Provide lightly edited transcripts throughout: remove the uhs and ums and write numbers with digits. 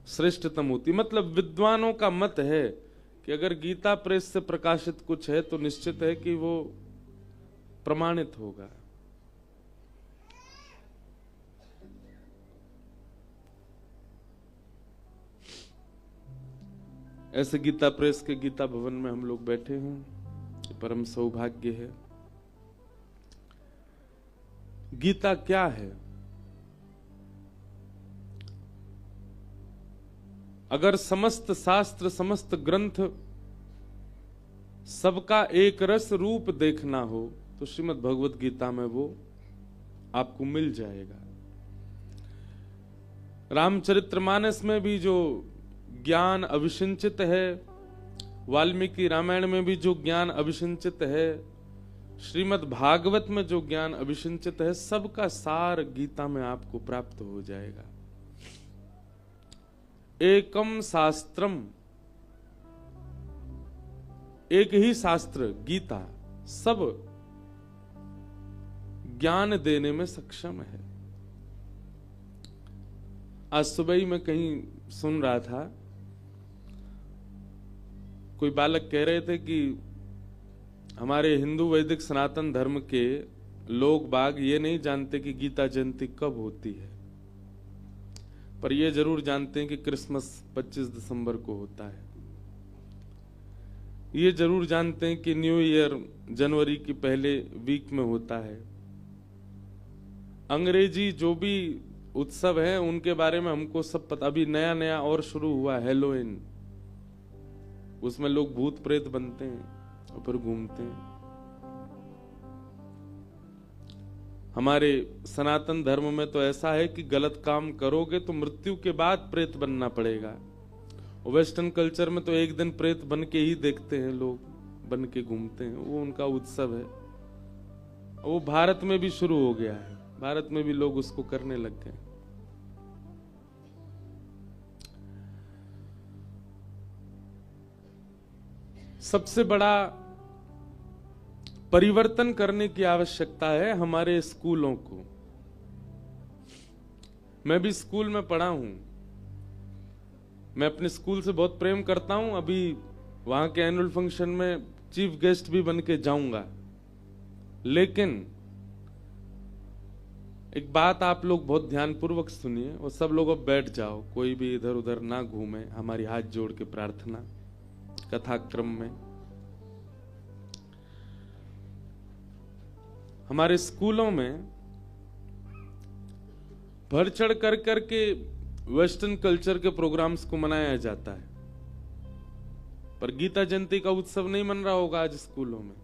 श्रेष्ठतम होती। मतलब विद्वानों का मत है कि अगर गीता प्रेस से प्रकाशित कुछ है तो निश्चित है कि वो प्रमाणित होगा। ऐसे गीता प्रेस के गीता भवन में हम लोग बैठे हैं, परम सौभाग्य है। गीता क्या है? अगर समस्त शास्त्र समस्त ग्रंथ सबका एक रस रूप देखना हो तो श्रीमद् भगवत गीता में वो आपको मिल जाएगा। रामचरितमानस में भी जो ज्ञान अभिसंचित है, वाल्मीकि रामायण में भी जो ज्ञान अभिसंचित है, श्रीमद् भागवत में जो ज्ञान अभिसंचित है, सबका सार गीता में आपको प्राप्त हो जाएगा। एकम शास्त्रम, एक ही शास्त्र गीता सब ज्ञान देने में सक्षम है। आज सुबह ही मैं कहीं सुन रहा था, कोई बालक कह रहे थे कि हमारे हिंदू वैदिक सनातन धर्म के लोग बाग ये नहीं जानते कि गीता जयंती कब होती है, पर ये जरूर जानते हैं कि क्रिसमस 25 दिसंबर को होता है। ये जरूर जानते हैं कि न्यू ईयर जनवरी की पहले वीक में होता है। अंग्रेजी जो भी उत्सव है उनके बारे में हमको सब पता। अभी नया नया और शुरू हुआ हैलोवीन, उसमें लोग भूत प्रेत बनते हैं और फिर घूमते हैं। हमारे सनातन धर्म में तो ऐसा है कि गलत काम करोगे तो मृत्यु के बाद प्रेत बनना पड़ेगा। वेस्टर्न कल्चर में तो एक दिन प्रेत बन के ही देखते हैं लोग, बन के घूमते हैं, वो उनका उत्सव है। वो भारत में भी शुरू हो गया है, भारत में भी लोग उसको करने लग गए। सबसे बड़ा परिवर्तन करने की आवश्यकता है हमारे स्कूलों को। मैं भी स्कूल में पढ़ा हूं, मैं अपने स्कूल से बहुत प्रेम करता हूं। अभी वहां के एनुअल फंक्शन में चीफ गेस्ट भी बन के जाऊंगा। लेकिन एक बात आप लोग बहुत ध्यानपूर्वक सुनिए और सब लोग अब बैठ जाओ, कोई भी इधर उधर ना घूमे। हमारी हाथ जोड़ के प्रार्थना कथाक्रम में। हमारे स्कूलों में बढ़ चढ़ कर करके वेस्टर्न कल्चर के प्रोग्राम्स को मनाया जाता है, पर गीता जयंती का उत्सव नहीं मन रहा होगा आज स्कूलों में।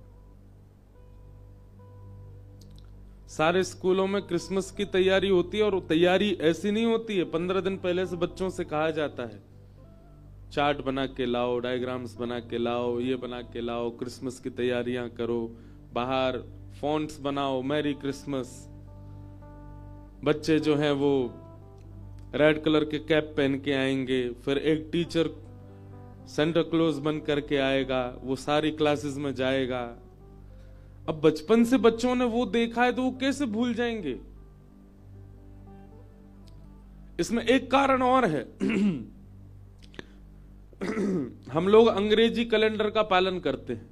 सारे स्कूलों में क्रिसमस की तैयारी होती है, और तैयारी ऐसी नहीं होती है। 15 दिन पहले से बच्चों से कहा जाता है चार्ट बना के लाओ, डायग्राम्स बना के लाओ, ये बना के लाओ, क्रिसमस की तैयारियां करो, बाहर फॉन्ट्स बनाओ, मैरी क्रिसमस। बच्चे जो हैं वो रेड कलर के कैप पहन के आएंगे, फिर एक टीचर सेंटा क्लॉज बन करके आएगा, वो सारी क्लासेस में जाएगा। अब बचपन से बच्चों ने वो देखा है तो वो कैसे भूल जाएंगे? इसमें एक कारण और है। हम लोग अंग्रेजी कैलेंडर का पालन करते हैं।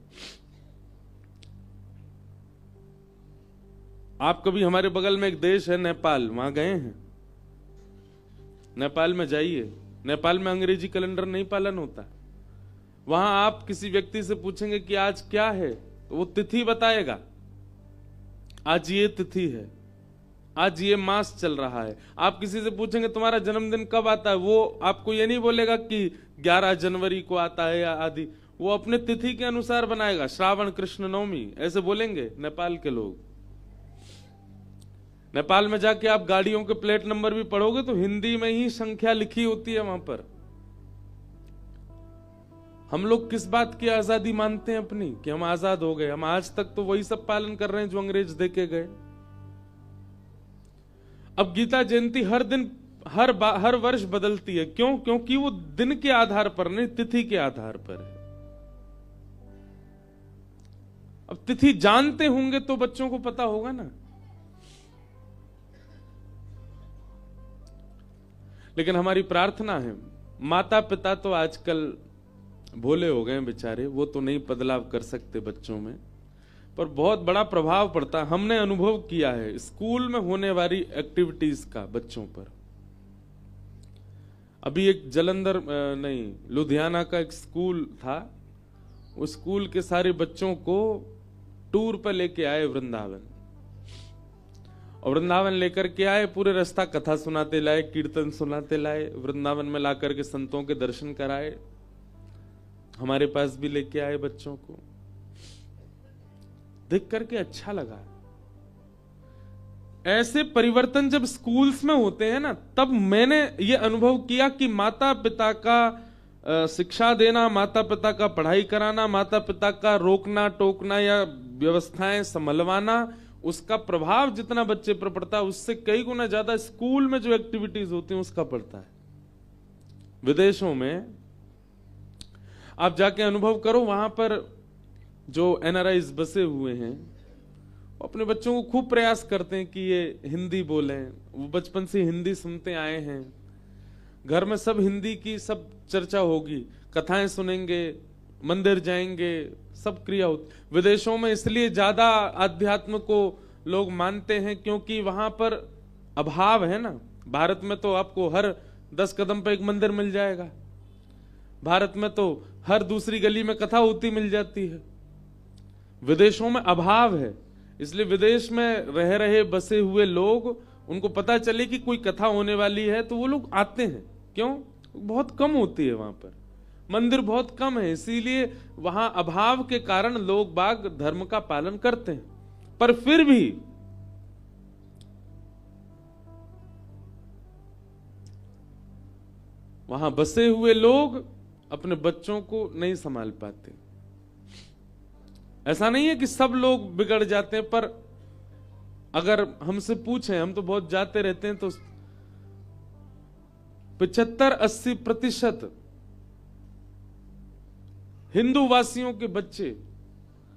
आप कभी हमारे बगल में एक देश है नेपाल, वहां गए हैं? नेपाल में जाइए, नेपाल में अंग्रेजी कैलेंडर नहीं पालन होता। वहां आप किसी व्यक्ति से पूछेंगे कि आज क्या है, तो वो तिथि बताएगा। आज ये तिथि है, आज ये मास चल रहा है। आप किसी से पूछेंगे तुम्हारा जन्मदिन कब आता है, वो आपको ये नहीं बोलेगा कि 11 जनवरी को आता है या आदि, वो अपने तिथि के अनुसार बनाएगा। श्रावण कृष्ण नवमी ऐसे बोलेंगे नेपाल के लोग। नेपाल में जाके आप गाड़ियों के प्लेट नंबर भी पढ़ोगे तो हिंदी में ही संख्या लिखी होती है वहां पर। हम लोग किस बात की आजादी मानते हैं अपनी, कि हम आजाद हो गए? हम आज तक तो वही सब पालन कर रहे हैं जो अंग्रेज देके गए। अब गीता जयंती हर दिन हर वर्ष बदलती है। क्यों? क्योंकि वो दिन के आधार पर नहीं, तिथि के आधार पर है। अब तिथि जानते होंगे तो बच्चों को पता होगा ना। लेकिन हमारी प्रार्थना है माता पिता तो आजकल भोले हो गए बेचारे, वो तो नहीं बदलाव कर सकते बच्चों में, पर बहुत बड़ा प्रभाव पड़ता। हमने अनुभव किया है स्कूल में होने वाली एक्टिविटीज का बच्चों पर। अभी एक जलंधर नहीं, लुधियाना का एक स्कूल था, उस स्कूल के सारे बच्चों को टूर पर लेके आए वृंदावन, और वृंदावन लेकर के आए, पूरे रास्ता कथा सुनाते लाए, कीर्तन सुनाते लाए, वृंदावन में ला करके संतों के दर्शन कराए, हमारे पास भी लेके आए बच्चों को। देख करके अच्छा लगा। ऐसे परिवर्तन जब स्कूल्स में होते हैं ना, तब मैंने ये अनुभव किया कि माता पिता का शिक्षा देना, माता पिता का पढ़ाई कराना, माता पिता का रोकना टोकना या व्यवस्थाएं संभलवाना, उसका प्रभाव जितना बच्चे पर पड़ता है उससे कई गुना ज्यादा स्कूल में जो एक्टिविटीज होती हैं उसका पड़ता है। विदेशों में आप जाके अनुभव करो, वहां पर जो एनआरआईज बसे हुए हैं वो अपने बच्चों को खूब प्रयास करते हैं कि ये हिंदी बोलें। वो बचपन से हिंदी सुनते आए हैं, घर में सब हिंदी की सब चर्चा होगी, कथाएं सुनेंगे, मंदिर जाएंगे, सब क्रिया होती। विदेशों में इसलिए ज्यादा आध्यात्म को लोग मानते हैं क्योंकि वहां पर अभाव है ना। भारत में तो आपको हर 10 कदम पे एक मंदिर मिल जाएगा, भारत में तो हर दूसरी गली में कथा होती मिल जाती है। विदेशों में अभाव है, इसलिए विदेश में रह रहे बसे हुए लोग, उनको पता चले कि कोई कथा होने वाली है तो वो लोग आते हैं। क्यों? बहुत कम होती है वहां पर, मंदिर बहुत कम है, इसीलिए वहां अभाव के कारण लोग बाग धर्म का पालन करते हैं। पर फिर भी वहां बसे हुए लोग अपने बच्चों को नहीं संभाल पाते। ऐसा नहीं है कि सब लोग बिगड़ जाते हैं, पर अगर हमसे पूछें, हम तो बहुत जाते रहते हैं, तो 75-80% हिंदू वासियों के बच्चे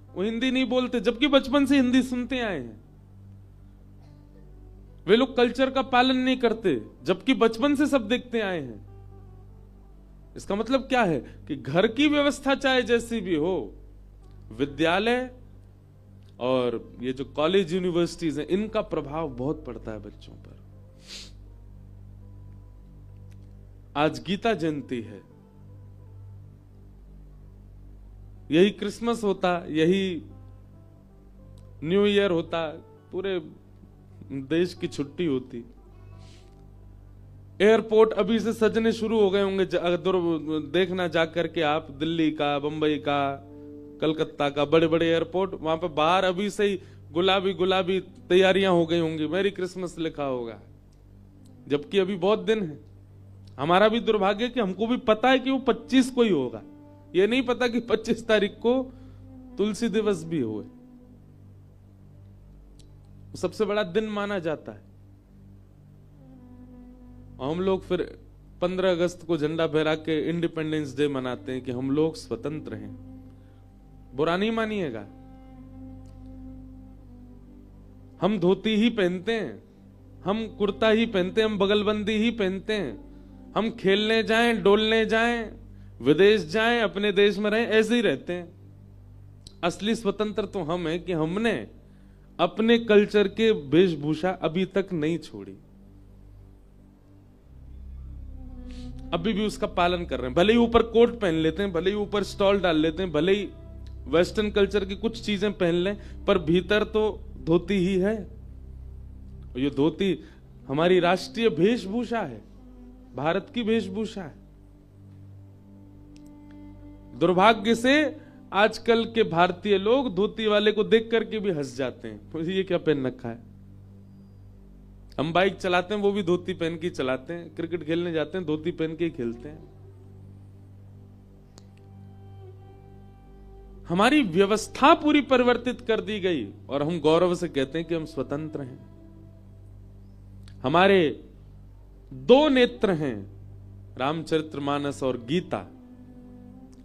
वो हिंदी नहीं बोलते, जबकि बचपन से हिंदी सुनते आए हैं। वे लोग कल्चर का पालन नहीं करते, जबकि बचपन से सब देखते आए हैं। इसका मतलब क्या है कि घर की व्यवस्था चाहे जैसी भी हो, विद्यालय और ये जो कॉलेज यूनिवर्सिटीज हैं, इनका प्रभाव बहुत पड़ता है बच्चों पर। आज गीता जयंती है, यही क्रिसमस होता, यही न्यू ईयर होता, पूरे देश की छुट्टी होती। एयरपोर्ट अभी से सजने शुरू हो गए होंगे, देखना जाकर के आप, दिल्ली का, बंबई का, कलकत्ता का बड़े बड़े एयरपोर्ट, वहां पर बाहर अभी से ही गुलाबी गुलाबी तैयारियां हो गई होंगी, मैरी क्रिसमस लिखा होगा, जबकि अभी बहुत दिन है। हमारा भी दुर्भाग्य कि हमको भी पता है कि वो 25 को ही होगा, ये नहीं पता कि 25 तारीख को तुलसी दिवस भी हुए। सबसे बड़ा दिन माना जाता है। हम लोग फिर 15 अगस्त को झंडा फहरा के इंडिपेंडेंस डे मनाते हैं कि हम लोग स्वतंत्र हैं। बुरा नहीं मानिएगा, हम धोती ही पहनते हैं, हम कुर्ता ही पहनते हैं, हम बगलबंदी ही पहनते हैं, हम खेलने जाएं, डोलने जाएं, विदेश जाएं, अपने देश में रहें, ऐसे ही रहते हैं। असली स्वतंत्र तो हम हैं कि हमने अपने कल्चर के वेशभूषा अभी तक नहीं छोड़ी, अभी भी उसका पालन कर रहे हैं। भले ही ऊपर कोट पहन लेते हैं, भले ही ऊपर स्टॉल डाल लेते हैं, भले ही वेस्टर्न कल्चर की कुछ चीजें पहन लें, पर भीतर तो धोती ही है। ये धोती हमारी राष्ट्रीय वेशभूषा है, भारत की वेशभूषा है। दुर्भाग्य से आजकल के भारतीय लोग धोती वाले को देख करके भी हंस जाते हैं, ये क्या पहन रखा है। हम बाइक चलाते हैं, वो भी धोती पहन के चलाते हैं, क्रिकेट खेलने जाते हैं, धोती पहन के ही खेलते हैं। हमारी व्यवस्था पूरी परिवर्तित कर दी गई और हम गौरव से कहते हैं कि हम स्वतंत्र हैं। हमारे 2 नेत्र हैं, रामचरितमानस और गीता।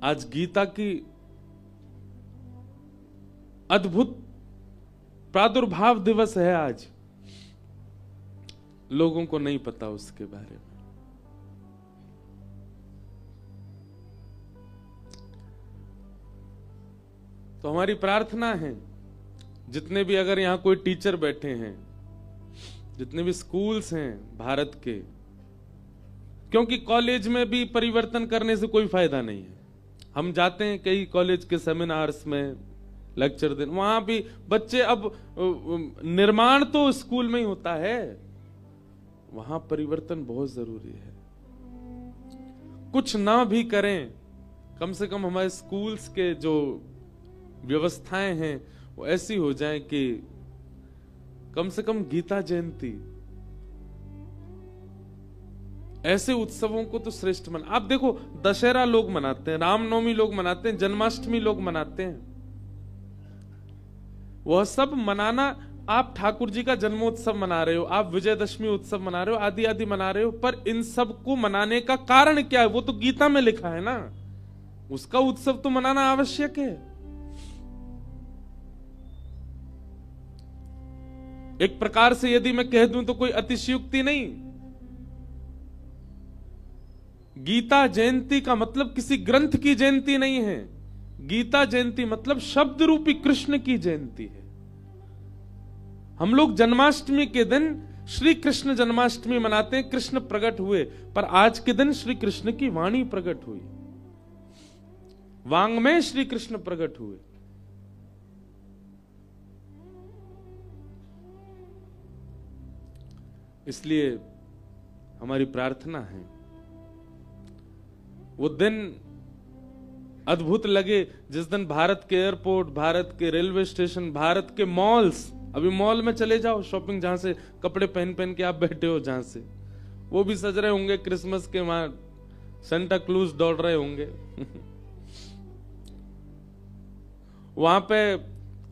आज गीता की अद्भुत प्रादुर्भाव दिवस है। आज लोगों को नहीं पता उसके बारे में। तो हमारी प्रार्थना है, जितने भी अगर यहां कोई टीचर बैठे हैं, जितने भी स्कूल्स हैं भारत के, क्योंकि कॉलेज में भी परिवर्तन करने से कोई फायदा नहीं है। हम जाते हैं कई कॉलेज के सेमिनार्स में, लेक्चर देने, वहां भी बच्चे, अब निर्माण तो स्कूल में ही होता है, वहां परिवर्तन बहुत जरूरी है। कुछ ना भी करें, कम से कम हमारे स्कूल्स के जो व्यवस्थाएं हैं वो ऐसी हो जाएं कि कम से कम गीता जयंती, ऐसे उत्सवों को तो श्रेष्ठ मन। आप देखो, दशहरा लोग मनाते हैं, रामनवमी लोग मनाते हैं, जन्माष्टमी लोग मनाते हैं, वह सब मनाना, आप ठाकुर जी का जन्मोत्सव मना रहे हो, आप विजयदशमी उत्सव मना रहे हो, आदि आदि मना रहे हो, पर इन सब को मनाने का कारण क्या है? वो तो गीता में लिखा है ना, उसका उत्सव तो मनाना आवश्यक है। एक प्रकार से यदि मैं कह दूं तो कोई अतिशयोक्ति नहीं। गीता जयंती का मतलब किसी ग्रंथ की जयंती नहीं है। गीता जयंती मतलब शब्द रूपी कृष्ण की जयंती है। हम लोग जन्माष्टमी के दिन श्री कृष्ण जन्माष्टमी मनाते हैं, कृष्ण प्रकट हुए, पर आज के दिन श्री कृष्ण की वाणी प्रकट हुई, वांग में श्री कृष्ण प्रकट हुए। इसलिए हमारी प्रार्थना है वो दिन अद्भुत लगे जिस दिन भारत के एयरपोर्ट, भारत के रेलवे स्टेशन, भारत के मॉल्स, अभी मॉल में चले जाओ शॉपिंग, जहां से कपड़े पहन पहन के आप बैठे हो, जहां से वो भी सज रहे होंगे क्रिसमस के, वहां सेंटा क्लूज दौड़ रहे होंगे वहां पे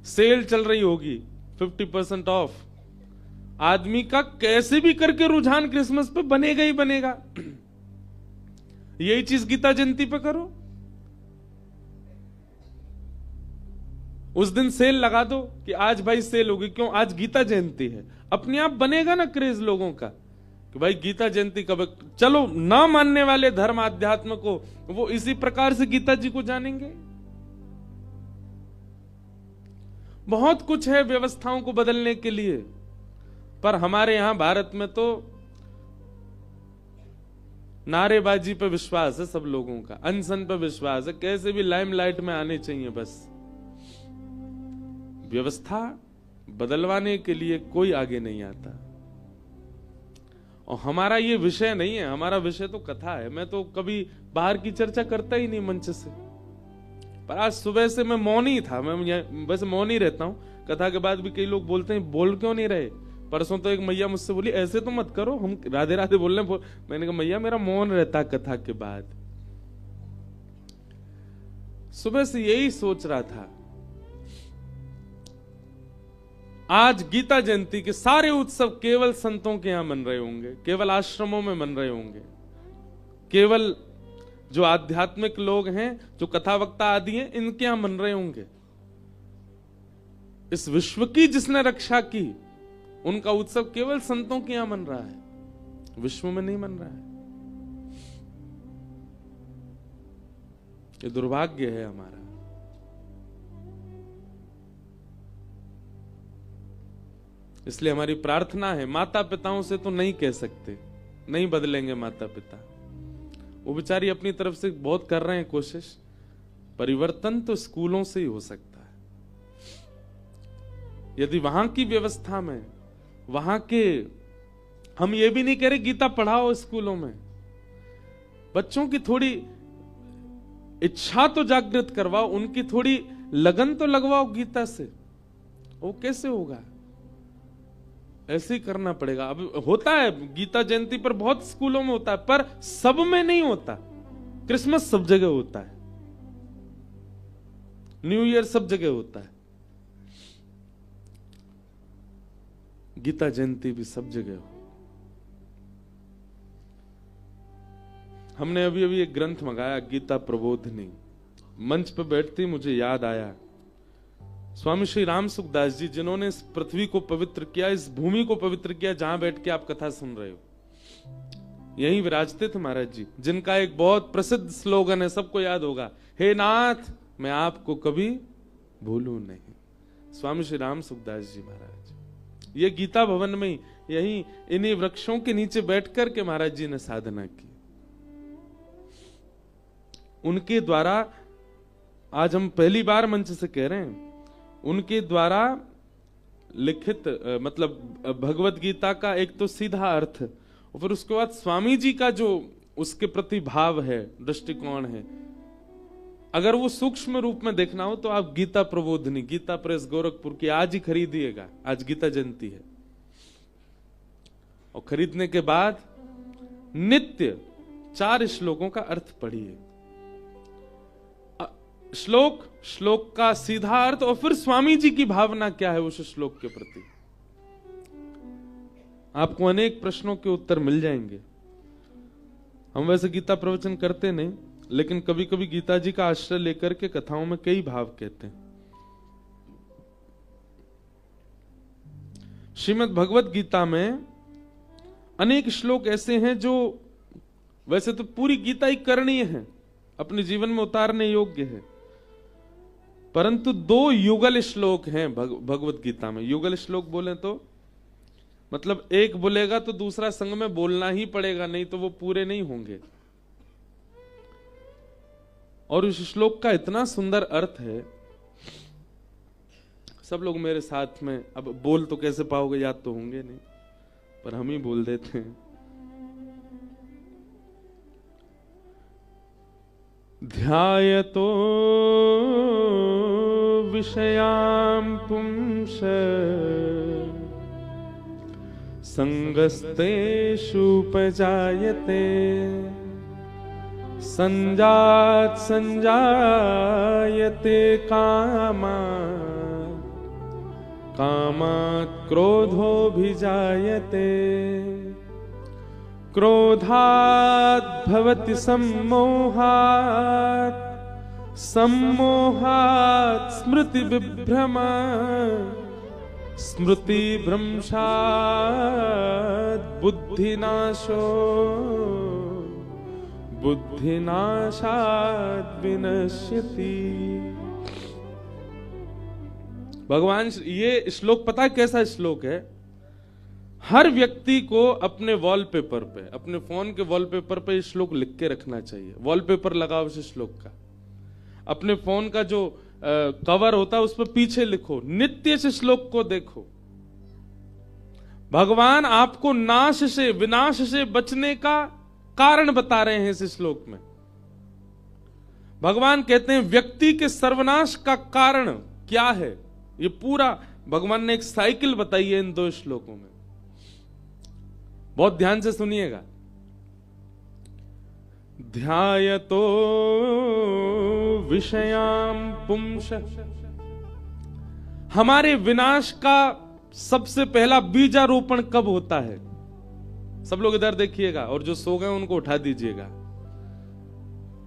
सेल चल रही होगी 50% ऑफ। आदमी का कैसे भी करके रुझान क्रिसमस पे बनेगा ही बनेगा। यही चीज गीता जयंती पे करो, उस दिन सेल लगा दो कि आज भाई सेल होगी, क्यों? आज गीता जयंती है। अपने आप बनेगा ना क्रेज लोगों का कि भाई गीता जयंती कब। चलो, ना मानने वाले धर्म आध्यात्म को वो इसी प्रकार से गीता जी को जानेंगे। बहुत कुछ है व्यवस्थाओं को बदलने के लिए, पर हमारे यहां भारत में तो नारेबाजी पे विश्वास है सब लोगों का, अनशन पे विश्वास है, कैसे भी लाइमलाइट में आने चाहिए। बस व्यवस्था बदलवाने के लिए कोई आगे नहीं आता। और हमारा ये विषय नहीं है, हमारा विषय तो कथा है। मैं तो कभी बाहर की चर्चा करता ही नहीं मंच से, पर आज सुबह से मैं मौन ही था। मैं वैसे मौन ही रहता हूं, कथा के बाद भी कई लोग बोलते हैं बोल क्यों नहीं रहे। परसों तो एक मैया मुझसे बोली ऐसे तो मत करो, हम राधे राधे बोल रहे। मैंने कहा मैया मेरा मौन रहता कथा के बाद। सुबह से यही सोच रहा था, आज गीता जयंती के सारे उत्सव केवल संतों के यहां मन रहे होंगे, केवल आश्रमों में मन रहे होंगे, केवल जो आध्यात्मिक लोग हैं, जो कथा वक्ता आदि हैं, इनके यहां मन रहे होंगे। इस विश्व की जिसने रक्षा की, उनका उत्सव केवल संतों के यहां मन रहा है, विश्व में नहीं मन रहा है। ये दुर्भाग्य है हमारा। इसलिए हमारी प्रार्थना है, माता पिताओं से तो नहीं कह सकते, नहीं बदलेंगे माता पिता, वो बेचारी अपनी तरफ से बहुत कर रहे हैं कोशिश। परिवर्तन तो स्कूलों से ही हो सकता है। यदि वहां की व्यवस्था में, वहां के, हम ये भी नहीं कह रहे गीता पढ़ाओ स्कूलों में, बच्चों की थोड़ी इच्छा तो जागृत करवाओ, उनकी थोड़ी लगन तो लगवाओ गीता से। वो कैसे होगा? ऐसे ही करना पड़ेगा। अब होता है गीता जयंती पर बहुत स्कूलों में होता है, पर सब में नहीं होता। क्रिसमस सब जगह होता है, न्यू ईयर सब जगह होता है, गीता जयंती भी सब जगह हो। हमने अभी अभी एक ग्रंथ मंगाया, गीता प्रबोधिनी। मंच पर बैठती मुझे याद आया स्वामी श्री राम सुखदास जी, जिन्होंने इस पृथ्वी को पवित्र किया, इस भूमि को पवित्र किया, जहां बैठ के आप कथा सुन रहे हो। यहीं विराजते थे महाराज जी, जिनका एक बहुत प्रसिद्ध स्लोगन है, सबको याद होगा, हे नाथ मैं आपको कभी भूलूं नहीं। स्वामी श्री राम सुखदास जी महाराज, ये गीता भवन में ही, यही इन्हीं वृक्षों के नीचे बैठ कर के महाराज जी ने साधना की। उनके द्वारा आज हम पहली बार मंच से कह रहे हैं, उनके द्वारा लिखित मतलब भगवत गीता का एक तो सीधा अर्थ, और फिर उसके बाद स्वामी जी का जो उसके प्रति भाव है, दृष्टिकोण है, अगर वो सूक्ष्म रूप में देखना हो तो आप गीता प्रबोधिनी, गीता प्रेस गोरखपुर की आज ही खरीदिएगा। आज गीता जयंती है, और खरीदने के बाद नित्य 4 श्लोकों का अर्थ पढ़िए। श्लोक का सीधा अर्थ, और फिर स्वामी जी की भावना क्या है उस श्लोक के प्रति। आपको अनेक प्रश्नों के उत्तर मिल जाएंगे। हम वैसे गीता प्रवचन करते नहीं, लेकिन कभी कभी गीता जी का आश्रय लेकर के कथाओं में कई भाव कहते हैं। श्रीमद् भगवत गीता में अनेक श्लोक ऐसे हैं जो वैसे तो पूरी गीता ही करणीय है, अपने जीवन में उतारने योग्य है, परंतु 2 युगल श्लोक हैं भगवत गीता में। युगल श्लोक बोले तो मतलब एक बोलेगा तो दूसरा संग में बोलना ही पड़ेगा, नहीं तो वो पूरे नहीं होंगे। और उस श्लोक का इतना सुंदर अर्थ है, सब लोग मेरे साथ में, अब बोल तो कैसे पाओगे, याद तो होंगे नहीं, पर हम ही बोल देते हैं। ध्यायतो विषयां पुंस संगस्तेषु उपजायते संजात संजायते कामात् क्रोधोऽभिजायते क्रोधात् भवति सम्मोहात् सम्मोहात् स्मृतिविभ्रमा स्मृतिभ्रंशात् बुद्धिनाशो बुद्धिनाशात् विनश्यति। भगवान, ये श्लोक पता है कैसा श्लोक है? हर व्यक्ति को अपने वॉलपेपर पे, अपने फोन के वॉलपेपर पे इस श्लोक लिख के रखना चाहिए। वॉलपेपर लगाओ इस श्लोक का, अपने फोन का जो कवर होता है उस पर पीछे लिखो, नित्य इस श्लोक को देखो। भगवान आपको नाश से, विनाश से बचने का कारण बता रहे हैं इस श्लोक में। भगवान कहते हैं व्यक्ति के सर्वनाश का कारण क्या है, ये पूरा भगवान ने एक साइकिल बताई है इन 2 श्लोकों में। बहुत ध्यान से सुनिएगा। ध्यायतो विषयां पुंस, हमारे विनाश का सबसे पहला बीजारोपण कब होता है? सब लोग इधर देखिएगा, और जो सो गए उनको उठा दीजिएगा।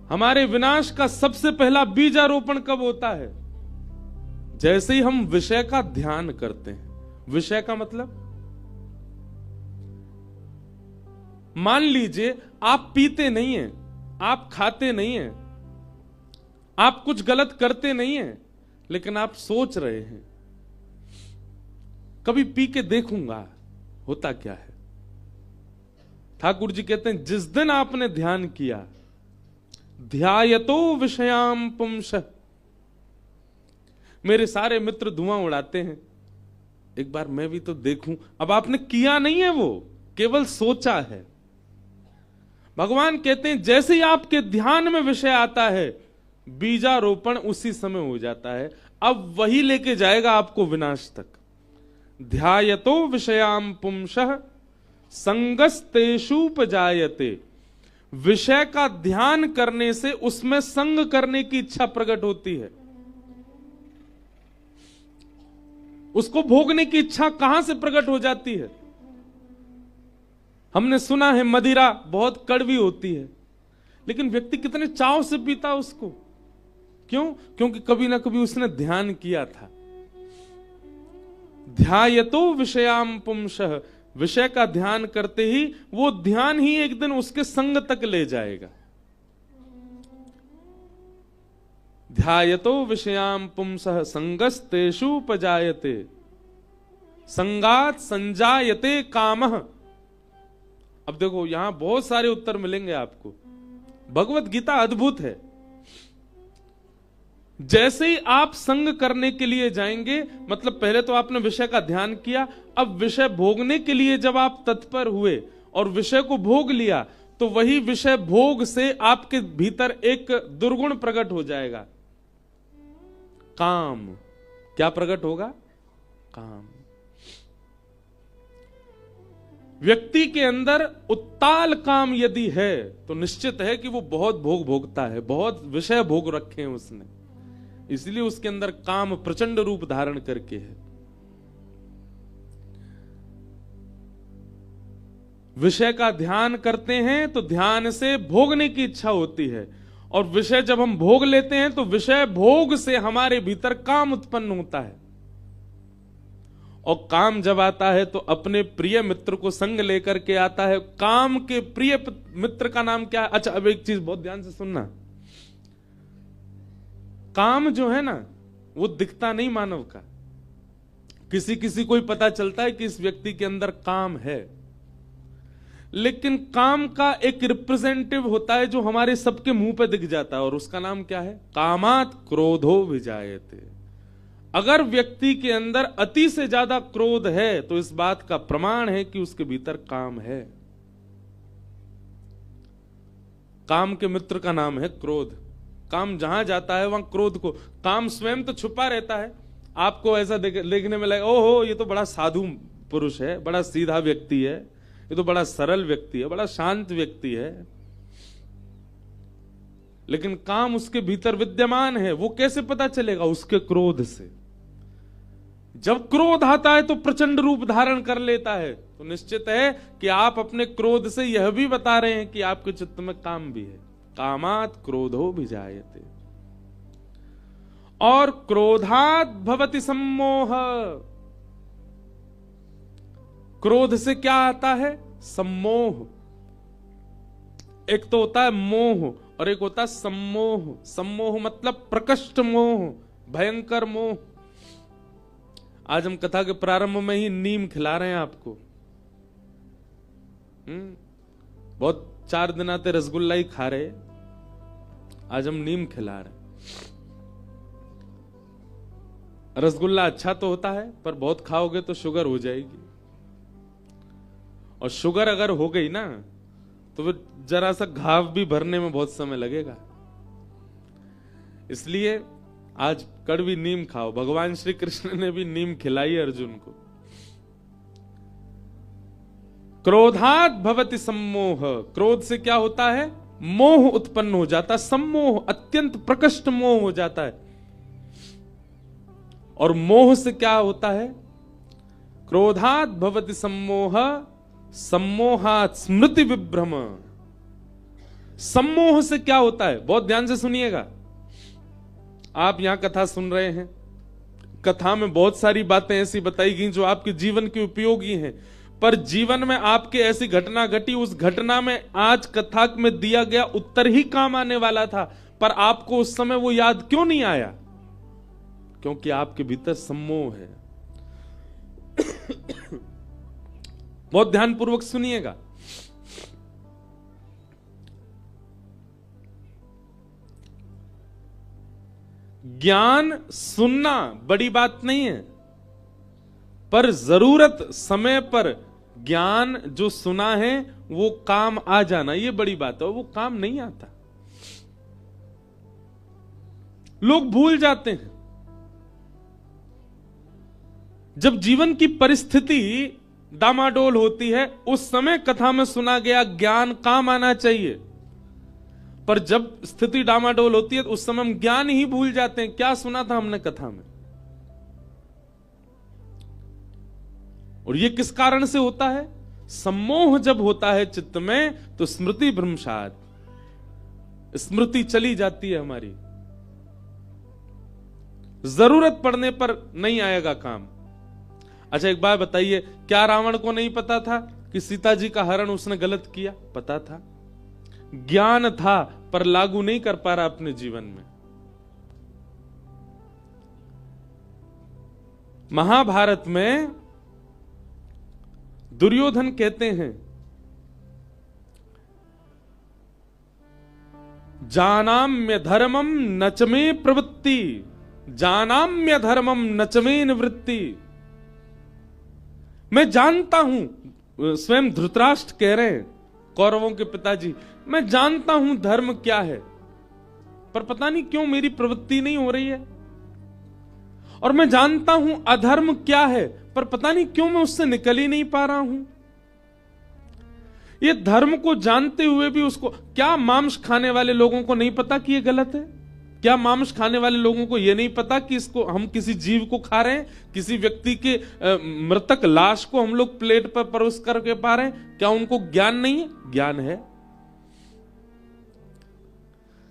हमारे विनाश का सबसे पहला बीजारोपण कब होता है? जैसे ही हम विषय का ध्यान करते हैं। विषय का मतलब, मान लीजिए आप पीते नहीं हैं, आप खाते नहीं हैं, आप कुछ गलत करते नहीं हैं, लेकिन आप सोच रहे हैं कभी पी के देखूंगा होता क्या है। ठाकुर जी कहते हैं जिस दिन आपने ध्यान किया, ध्यायतो विषयां पुंस, मेरे सारे मित्र धुआं उड़ाते हैं, एक बार मैं भी तो देखूं। अब आपने किया नहीं है, वो केवल सोचा है। भगवान कहते हैं जैसे ही आपके ध्यान में विषय आता है, बीजारोपण उसी समय हो जाता है। अब वही लेके जाएगा आपको विनाश तक। ध्यायतो विषयां पुंसः संगस्तेषुपजायते, विषय का ध्यान करने से उसमें संग करने की इच्छा प्रकट होती है। उसको भोगने की इच्छा कहां से प्रकट हो जाती है? हमने सुना है मदिरा बहुत कड़वी होती है, लेकिन व्यक्ति कितने चाव से पीता उसको। क्यों? क्योंकि कभी ना कभी उसने ध्यान किया था। ध्यायतो विषयां पुंसः, विषय का ध्यान करते ही वो ध्यान ही एक दिन उसके संग तक ले जाएगा। ध्यायतो विषयाम पुंसः संगस्तेषु उपजायते संगात संजायते कामः। अब देखो यहां बहुत सारे उत्तर मिलेंगे आपको। भगवत गीता अद्भुत है। जैसे ही आप संग करने के लिए जाएंगे, मतलब पहले तो आपने विषय का ध्यान किया, अब विषय भोगने के लिए जब आप तत्पर हुए और विषय को भोग लिया, तो वही विषय भोग से आपके भीतर एक दुर्गुण प्रकट हो जाएगा, काम। क्या प्रकट होगा? काम। व्यक्ति के अंदर उत्ताल काम यदि है तो निश्चित है कि वो बहुत भोग भोगता है, बहुत विषय भोग रखे हैं उसने, इसलिए उसके अंदर काम प्रचंड रूप धारण करके है। विषय का ध्यान करते हैं तो ध्यान से भोगने की इच्छा होती है, और विषय जब हम भोग लेते हैं तो विषय भोग से हमारे भीतर काम उत्पन्न होता है। और काम जब आता है तो अपने प्रिय मित्र को संग लेकर के आता है। काम के प्रिय मित्र का नाम क्या है? अच्छा, अब एक चीज बहुत ध्यान से सुनना। काम जो है ना, वो दिखता नहीं मानव का। किसी किसी को ही पता चलता है कि इस व्यक्ति के अंदर काम है, लेकिन काम का एक रिप्रेजेंटेटिव होता है जो हमारे सबके मुंह पे दिख जाता है, और उसका नाम क्या है? कामात क्रोधो विजायते। अगर व्यक्ति के अंदर अति से ज्यादा क्रोध है तो इस बात का प्रमाण है कि उसके भीतर काम है। काम के मित्र का नाम है क्रोध। काम जहां जाता है वहां क्रोध को, काम स्वयं तो छुपा रहता है, आपको ऐसा देखने में लगे ओहो ये तो बड़ा साधु पुरुष है, बड़ा सीधा व्यक्ति है, ये तो बड़ा सरल व्यक्ति है, बड़ा शांत व्यक्ति है, लेकिन काम उसके भीतर विद्यमान है। वो कैसे पता चलेगा? उसके क्रोध से। जब क्रोध आता है तो प्रचंड रूप धारण कर लेता है, तो निश्चित है कि आप अपने क्रोध से यह भी बता रहे हैं कि आपके चित्त में काम भी है। कामात क्रोधो विजायते। और क्रोधात भवति सम्मोह। क्रोध से क्या आता है? सम्मोह। एक तो होता है मोह और एक होता है सम्मोह। सम्मोह मतलब प्रकष्ट मोह, भयंकर मोह। आज हम कथा के प्रारंभ में ही नीम खिला रहे हैं आपको। बहुत 4 दिन आते रसगुल्ला ही खा रहे, आज हम नीम खिला रहे। रसगुल्ला अच्छा तो होता है, पर बहुत खाओगे तो शुगर हो जाएगी, और शुगर अगर हो गई ना तो फिर जरा सा घाव भी भरने में बहुत समय लगेगा। इसलिए आज कड़वी नीम खाओ। भगवान श्री कृष्ण ने भी नीम खिलाई अर्जुन को। क्रोधात भवति सम्मोह। क्रोध से क्या होता है? मोह उत्पन्न हो जाता है। सम्मोह अत्यंत प्रकष्ट मोह हो जाता है। और मोह से क्या होता है? क्रोधात भवति सम्मोह, सम्मोहात स्मृति विभ्रम। सम्मोह से क्या होता है? बहुत ध्यान से सुनिएगा। आप यहां कथा सुन रहे हैं, कथा में बहुत सारी बातें ऐसी बताई गई जो आपके जीवन के उपयोगी हैं, पर जीवन में आपके ऐसी घटना घटी, उस घटना में आज कथा में दिया गया उत्तर ही काम आने वाला था, पर आपको उस समय वो याद क्यों नहीं आया? क्योंकि आपके भीतर सम्मोह है। बहुत ध्यानपूर्वक सुनिएगा। ज्ञान सुनना बड़ी बात नहीं है, पर जरूरत समय पर ज्ञान जो सुना है वो काम आ जाना, ये बड़ी बात है। वो काम नहीं आता, लोग भूल जाते हैं। जब जीवन की परिस्थिति डामाडोल होती है, उस समय कथा में सुना गया ज्ञान काम आना चाहिए, पर जब स्थिति डामाडोल होती है तो उस समय हम ज्ञान ही भूल जाते हैं। क्या सुना था हमने कथा में? और ये किस कारण से होता है? सम्मोह जब होता है चित्त में तो स्मृति भ्रंशात, स्मृति चली जाती है हमारी, जरूरत पड़ने पर नहीं आएगा काम। अच्छा एक बात बताइए, क्या रावण को नहीं पता था कि सीता जी का हरण उसने गलत किया? पता था, ज्ञान था, पर लागू नहीं कर पा रहा अपने जीवन में। महाभारत में दुर्योधन कहते हैं, जानाम्य धर्मम नच में प्रवृत्ति, जानाम्य धर्मम नच में निवृत्ति। मैं जानता हूं, स्वयं धृतराष्ट्र कह रहे हैं, कौरवों के पिताजी, मैं जानता हूं धर्म क्या है, पर पता नहीं क्यों मेरी प्रवृत्ति नहीं हो रही है। और मैं जानता हूं अधर्म क्या है, पर पता नहीं क्यों मैं उससे निकल ही नहीं पा रहा हूं। ये धर्म को जानते हुए भी उसको, क्या मांस खाने वाले लोगों को नहीं पता कि ये गलत है? क्या मांस खाने वाले लोगों को यह नहीं पता कि इसको हम किसी जीव को खा रहे हैं, किसी व्यक्ति के मृतक लाश को हम लोग प्लेट पर परोस करके पा रहे हैं? क्या उनको ज्ञान नहीं है? ज्ञान है,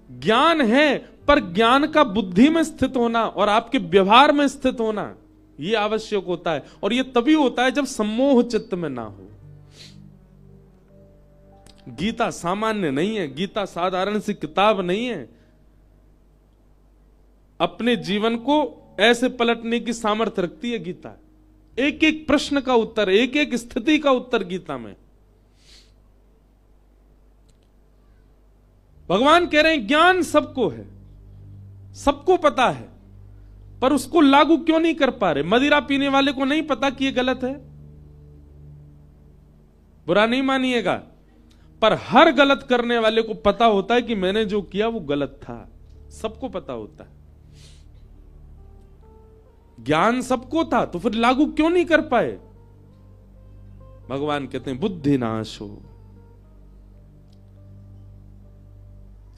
ज्ञान है, पर ज्ञान का बुद्धि में स्थित होना और आपके व्यवहार में स्थित होना यह आवश्यक होता है। और यह तभी होता है जब सम्मोह चित्त में ना हो। गीता सामान्य नहीं है, गीता साधारण सी किताब नहीं है। अपने जीवन को ऐसे पलटने की सामर्थ्य रखती है गीता। एक एक प्रश्न का उत्तर, एक एक स्थिति का उत्तर गीता में। भगवान कह रहे हैं ज्ञान सबको है, सबको पता है, पर उसको लागू क्यों नहीं कर पा रहे? मदिरा पीने वाले को नहीं पता कि यह गलत है, बुरा नहीं मानिएगा, पर हर गलत करने वाले को पता होता है कि मैंने जो किया वो गलत था। सबको पता होता है। ज्ञान सबको था, तो फिर लागू क्यों नहीं कर पाए? भगवान कहते हैं बुद्धि नाश हो,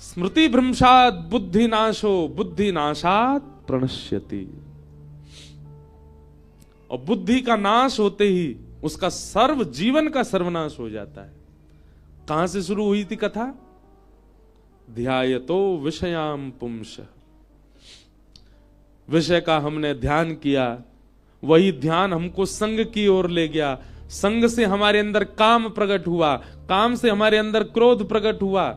स्मृति भ्रंशात बुद्धि नाशो, बुद्धि नाशात प्रणश्यति। और बुद्धि का नाश होते ही उसका सर्व जीवन का सर्वनाश हो जाता है। कहां से शुरू हुई थी कथा? ध्यायतो विषयाम पुंस। विषय का हमने ध्यान किया, वही ध्यान हमको संग की ओर ले गया। संग से हमारे अंदर काम प्रकट हुआ, काम से हमारे अंदर क्रोध प्रकट हुआ,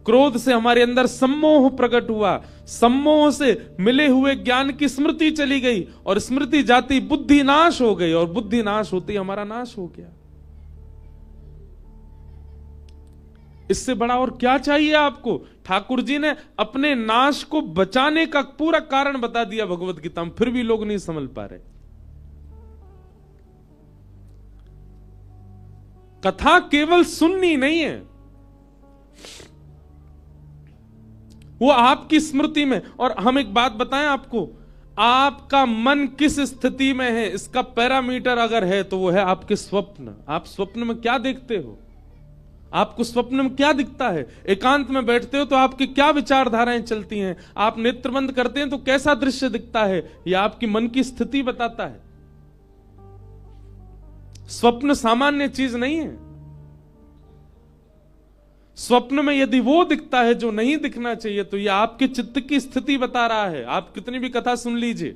क्रोध से हमारे अंदर सम्मोह प्रकट हुआ, सम्मोह से मिले हुए ज्ञान की स्मृति चली गई, और स्मृति जाती बुद्धि नाश हो गई, और बुद्धि नाश होती हमारा नाश हो गया। इससे बड़ा और क्या चाहिए आपको? ठाकुर जी ने अपने नाश को बचाने का पूरा कारण बता दिया भगवत गीता में, फिर भी लोग नहीं समझ पा रहे। कथा केवल सुननी नहीं है, वो आपकी स्मृति में। और हम एक बात बताएं आपको, आपका मन किस स्थिति में है इसका पैरामीटर अगर है तो वो है आपके स्वप्न। आप स्वप्न में क्या देखते हो? आपको स्वप्न में क्या दिखता है? एकांत में बैठते हो तो आपकी क्या विचारधाराएं चलती हैं? आप नेत्र बंद करते हैं तो कैसा दृश्य दिखता है? यह आपकी मन की स्थिति बताता है। स्वप्न सामान्य चीज नहीं है। स्वप्न में यदि वो दिखता है जो नहीं दिखना चाहिए तो यह आपके चित्त की स्थिति बता रहा है। आप कितनी भी कथा सुन लीजिए,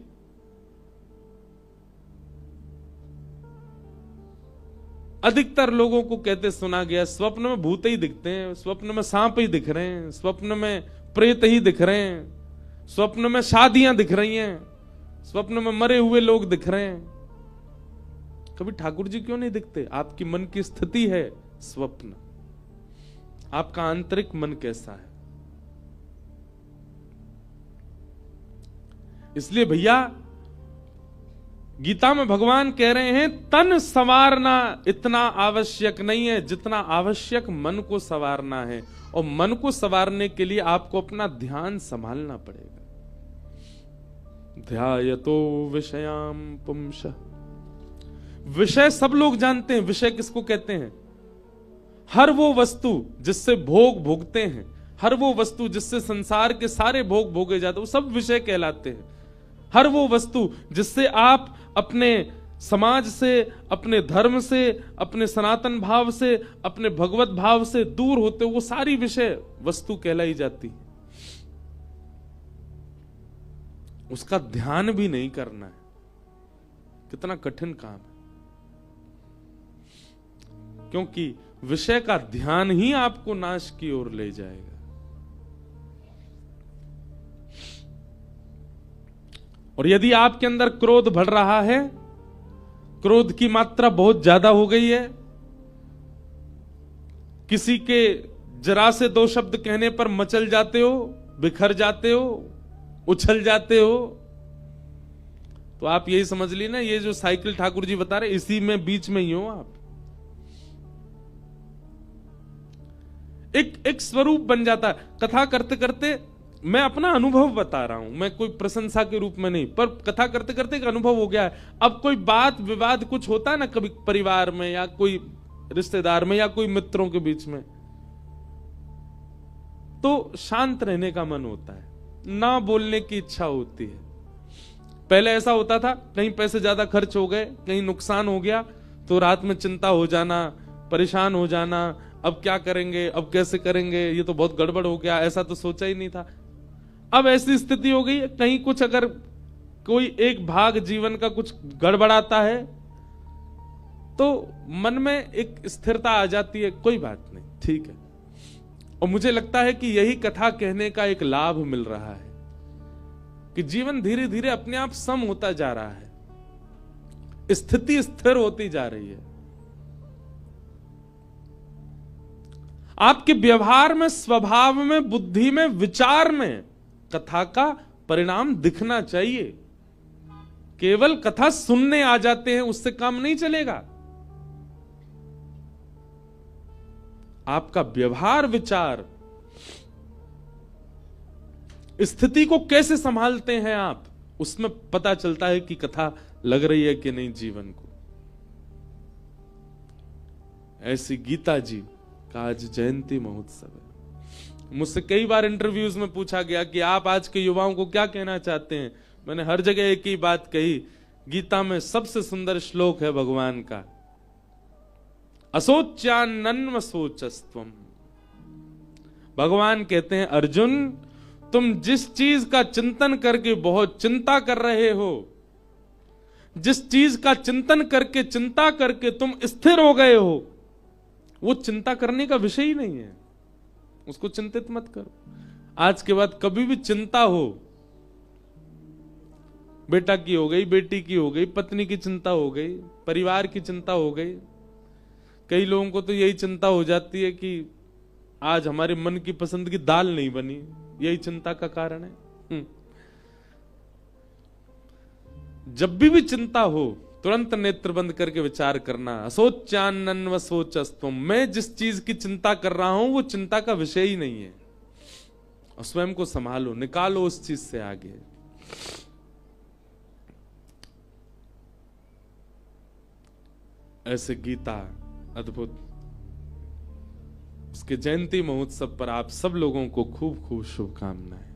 अधिकतर लोगों को कहते सुना गया स्वप्न में भूत ही दिखते हैं, स्वप्न में सांप ही दिख रहे हैं, स्वप्न में प्रेत ही दिख रहे हैं, स्वप्न में शादियां दिख रही हैं, स्वप्न में मरे हुए लोग दिख रहे हैं। कभी ठाकुर जी क्यों नहीं दिखते? आपकी मन की स्थिति है स्वप्न। आपका आंतरिक मन कैसा है? इसलिए भैया गीता में भगवान कह रहे हैं तन संवारना इतना आवश्यक नहीं है जितना आवश्यक मन को संवारना है। और मन को संवारने के लिए आपको अपना ध्यान संभालना पड़ेगा। ध्यायतो विषयाम पुंस। विषय सब लोग जानते हैं। विषय किसको कहते हैं? हर वो वस्तु जिससे भोग भोगते हैं, हर वो वस्तु जिससे संसार के सारे भोग भोगे जाते हैं, वो सब विषय कहलाते हैं। हर वो वस्तु जिससे आप अपने समाज से, अपने धर्म से, अपने सनातन भाव से, अपने भगवत भाव से दूर होते, वो सारी विषय वस्तु कहलाई जाती। उसका ध्यान भी नहीं करना है, कितना कठिन काम है। क्योंकि विषय का ध्यान ही आपको नाश की ओर ले जाएगा। और यदि आपके अंदर क्रोध बढ़ रहा है, क्रोध की मात्रा बहुत ज्यादा हो गई है, किसी के जरा से दो शब्द कहने पर मचल जाते हो, बिखर जाते हो, उछल जाते हो, तो आप यही समझ ली ना, ये जो साइकिल ठाकुर जी बता रहे, इसी में बीच में ही हो आप। एक स्वरूप बन जाता है। कथा करते करते, मैं अपना अनुभव बता रहा हूं, मैं कोई प्रशंसा के रूप में नहीं, पर कथा करते करते एक अनुभव हो गया है। अब कोई बात विवाद कुछ होता है ना, कभी परिवार में या कोई रिश्तेदार में या कोई मित्रों के बीच में, तो शांत रहने का मन होता है, ना बोलने की इच्छा होती है। पहले ऐसा होता था, कहीं पैसे ज्यादा खर्च हो गए, कहीं नुकसान हो गया, तो रात में चिंता हो जाना, परेशान हो जाना, अब क्या करेंगे, अब कैसे करेंगे, ये तो बहुत गड़बड़ हो गया, ऐसा तो सोचा ही नहीं था। अब ऐसी स्थिति हो गई, कहीं कुछ अगर कोई एक भाग जीवन का कुछ गड़बड़ाता है तो मन में एक स्थिरता आ जाती है, कोई बात नहीं, ठीक है। और मुझे लगता है कि यही कथा कहने का एक लाभ मिल रहा है कि जीवन धीरे धीरे अपने आप सम होता जा रहा है, स्थिति स्थिर होती जा रही है। आपके व्यवहार में, स्वभाव में, बुद्धि में, विचार में कथा का परिणाम दिखना चाहिए। केवल कथा सुनने आ जाते हैं उससे काम नहीं चलेगा। आपका व्यवहार, विचार, स्थिति को कैसे संभालते हैं आप, उसमें पता चलता है कि कथा लग रही है कि नहीं जीवन को। ऐसी गीता जी का आज जयंती महोत्सव है। मुझसे कई बार इंटरव्यूज में पूछा गया कि आप आज के युवाओं को क्या कहना चाहते हैं। मैंने हर जगह एक ही बात कही, गीता में सबसे सुंदर श्लोक है भगवान का, असोच्यान्नन्व सोचस्त्वम। भगवान कहते हैं, अर्जुन तुम जिस चीज का चिंतन करके बहुत चिंता कर रहे हो, जिस चीज का चिंतन करके, चिंता करके तुम स्थिर हो गए हो, वो चिंता करने का विषय ही नहीं है, उसको चिंतित मत करो। आज के बाद कभी भी चिंता हो, बेटा की हो गई, बेटी की हो गई, पत्नी की चिंता हो गई, परिवार की चिंता हो गई, कई लोगों को तो यही चिंता हो जाती है कि आज हमारे मन की पसंद की दाल नहीं बनी, यही चिंता का कारण है। जब भी चिंता हो तुरंत नेत्र बंद करके विचार करना, असोच्यान्नन्व सोचस्त्वम। मैं जिस चीज की चिंता कर रहा हूं वो चिंता का विषय ही नहीं है, और स्वयं को संभालो, निकालो उस चीज से आगे। ऐसे गीता अद्भुत, उसके जयंती महोत्सव पर आप सब लोगों को खूब खूब शुभकामनाएं।